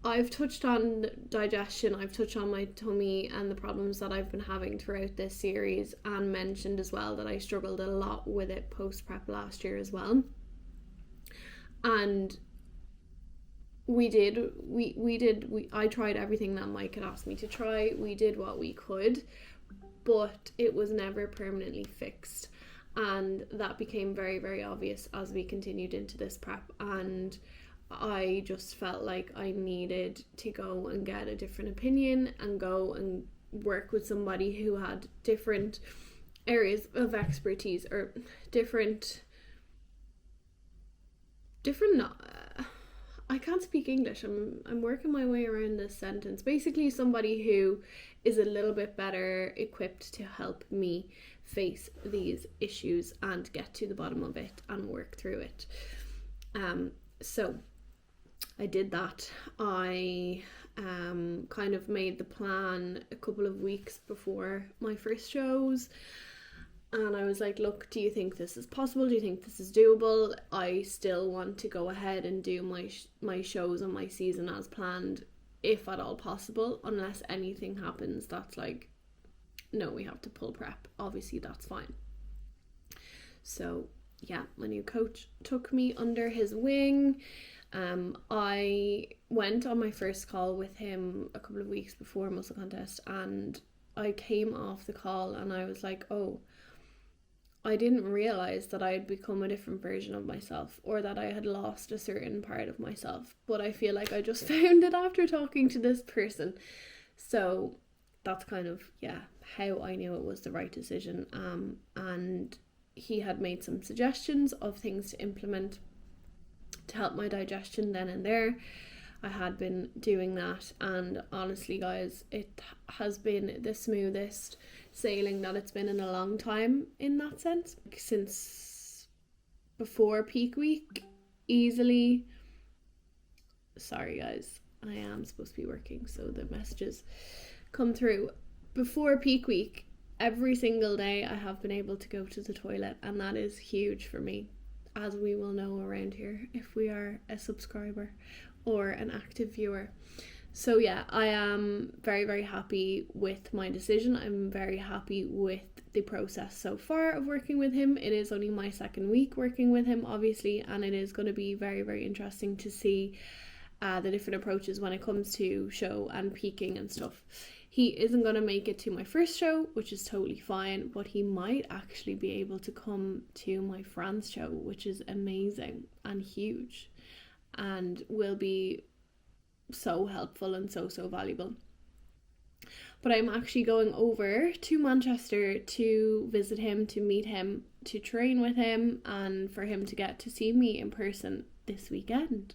I've touched on digestion, I've touched on my tummy and the problems that I've been having throughout this series, and mentioned as well that I struggled a lot with it post-prep last year as well. And I tried everything that Mike had asked me to try. We did what we could, but it was never permanently fixed. And that became very, very obvious as we continued into this prep. And I just felt like I needed to go and get a different opinion and go and work with somebody who had different areas of expertise, or different I can't speak English. I'm working my way around this sentence. Basically, somebody who is a little bit better equipped to help me face these issues and get to the bottom of it and work through it. So I did that. I kind of made the plan a couple of weeks before my first shows. And I was like, look, do you think this is possible? Do you think this is doable? I still want to go ahead and do my shows and my season as planned, if at all possible, unless anything happens that's like, no, we have to pull prep. Obviously, that's fine. So, yeah, my new coach took me under his wing. I went on my first call with him a couple of weeks before Muscle Contest, and I came off the call and I was like, oh, I didn't realise that I had become a different version of myself, or that I had lost a certain part of myself. But I feel like I just found it after talking to this person. So that's kind of, how I knew it was the right decision. And he had made some suggestions of things to implement to help my digestion then and there. I had been doing that, and honestly guys, it has been the smoothest sailing that it's been in a long time in that sense. Since before peak week, easily. Sorry guys, I am supposed to be working, so the messages come through. Before peak week, every single day I have been able to go to the toilet, and that is huge for me, as we will know around here if we are a subscriber or an active viewer. So yeah, I am very, very happy with my decision. I'm very happy with the process so far of working with him. It is only my second week working with him, obviously, and it is going to be very, very interesting to see the different approaches when it comes to show and peaking and stuff. He isn't going to make it to my first show, which is totally fine, but he might actually be able to come to my France show, which is amazing and huge and will be so helpful and so valuable. But I'm actually going over to Manchester to visit him, to meet him, to train with him, and for him to get to see me in person this weekend.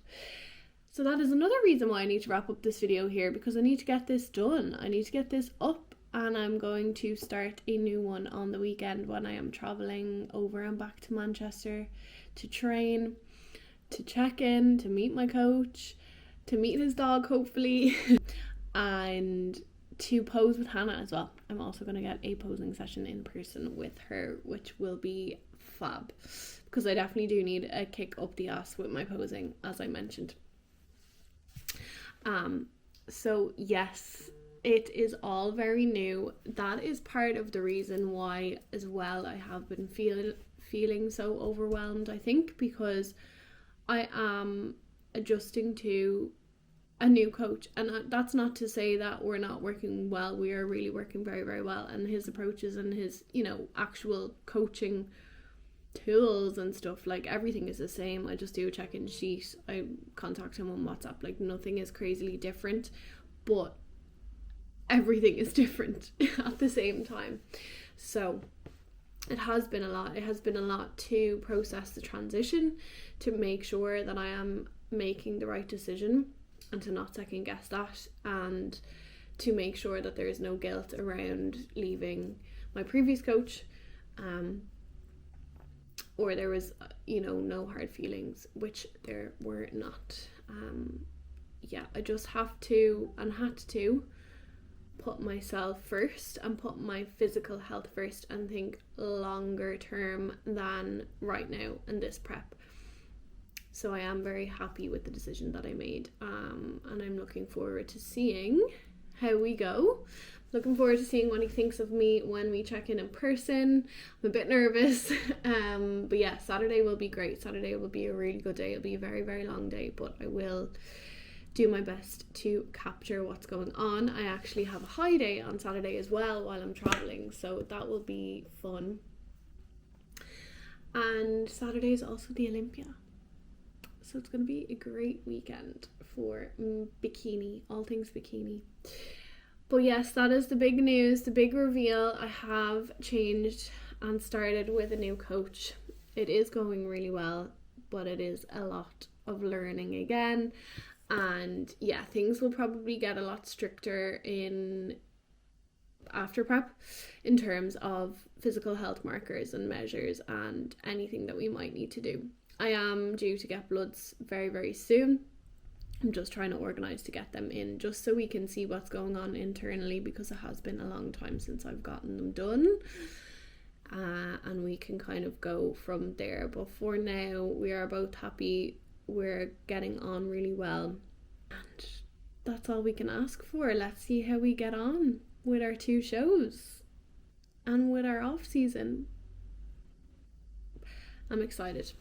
So that is another reason why I need to wrap up this video here, because I need to get this done. I need to get this up, and I'm going to start a new one on the weekend when I am travelling over and back to Manchester to train, to check in, to meet my coach, to meet his dog hopefully, and to pose with Hannah as well. I'm also going to get a posing session in person with her, which will be fab, because I definitely do need a kick up the ass with my posing, as I mentioned. So yes, it is all very new. That is part of the reason why as well I have been feeling so overwhelmed, I think, because I am adjusting to a new coach, and that's not to say that we're not working well. We are really working very, very well, and his approaches and his, actual coaching tools and stuff, like everything is the same. I just do a check-in sheet, I contact him on WhatsApp, like nothing is crazily different, but everything is different at the same time. So it has been a lot to process the transition, to make sure that I am making the right decision and to not second guess that, and to make sure that there is no guilt around leaving my previous coach, or there was no hard feelings, which there were not. I just have to and had to put myself first and put my physical health first and think longer term than right now in this prep. So I am very happy with the decision that I made, and I'm looking forward to seeing how we go. Looking forward to seeing what he thinks of me when we check in person. I'm a bit nervous, but yeah, Saturday will be great. Saturday will be a really good day. It'll be a very, very long day, but I will do my best to capture what's going on. I actually have a high day on Saturday as well while I'm traveling, so that will be fun. And Saturday is also the Olympia, so it's going to be a great weekend for bikini, all things bikini. But yes, that is the big news, the big reveal. I have changed and started with a new coach. It is going really well, but it is a lot of learning again. And yeah, things will probably get a lot stricter in after prep in terms of physical health markers and measures and anything that we might need to do. I am due to get bloods very, very soon. I'm just trying to organise to get them in, just so we can see what's going on internally, because it has been a long time since I've gotten them done, and we can kind of go from there. But for now, we are both happy. We're getting on really well, and that's all we can ask for. Let's see how we get on with our 2 shows and with our off season. I'm excited.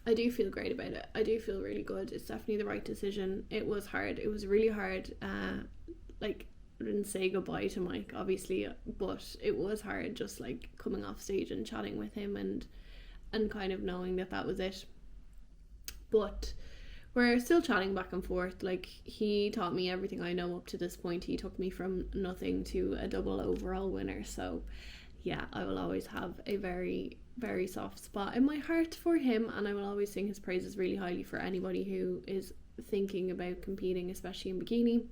I do feel great about it. I do feel really good. It's definitely the right decision. It was hard. It was really hard. I didn't say goodbye to Mike, obviously, but it was hard just like coming off stage and chatting with him and kind of knowing that was it. But we're still chatting back and forth. Like, he taught me everything I know up to this point. He took me from nothing to a double overall winner. So yeah, I will always have a very, very soft spot in my heart for him, and I will always sing his praises really highly for anybody who is thinking about competing, especially in bikini.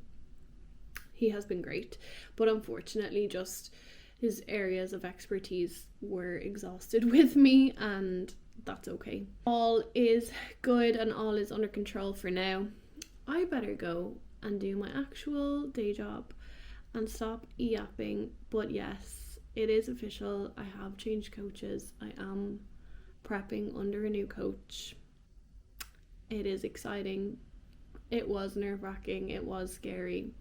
He has been great, but unfortunately just his areas of expertise were exhausted with me, and that's okay. All is good and all is under control for now. I better go and do my actual day job and stop yapping. But yes, it is official. I have changed coaches. I am prepping under a new coach. It is exciting. It was nerve-wracking. It was scary.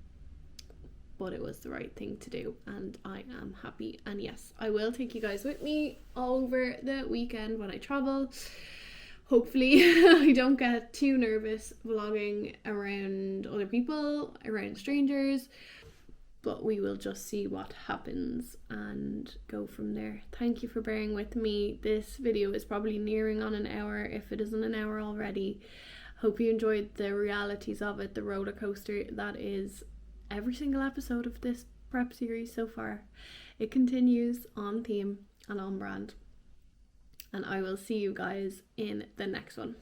But it was the right thing to do, and I am happy. And yes, I will take you guys with me over the weekend when I travel. Hopefully I don't get too nervous vlogging around other people, around strangers, but we will just see what happens and go from there. Thank you for bearing with me. This video is probably nearing on an hour, if it isn't an hour already. Hope you enjoyed the realities of it, the roller coaster that is every single episode of this prep series so far. It continues on theme and on brand, and I will see you guys in the next one.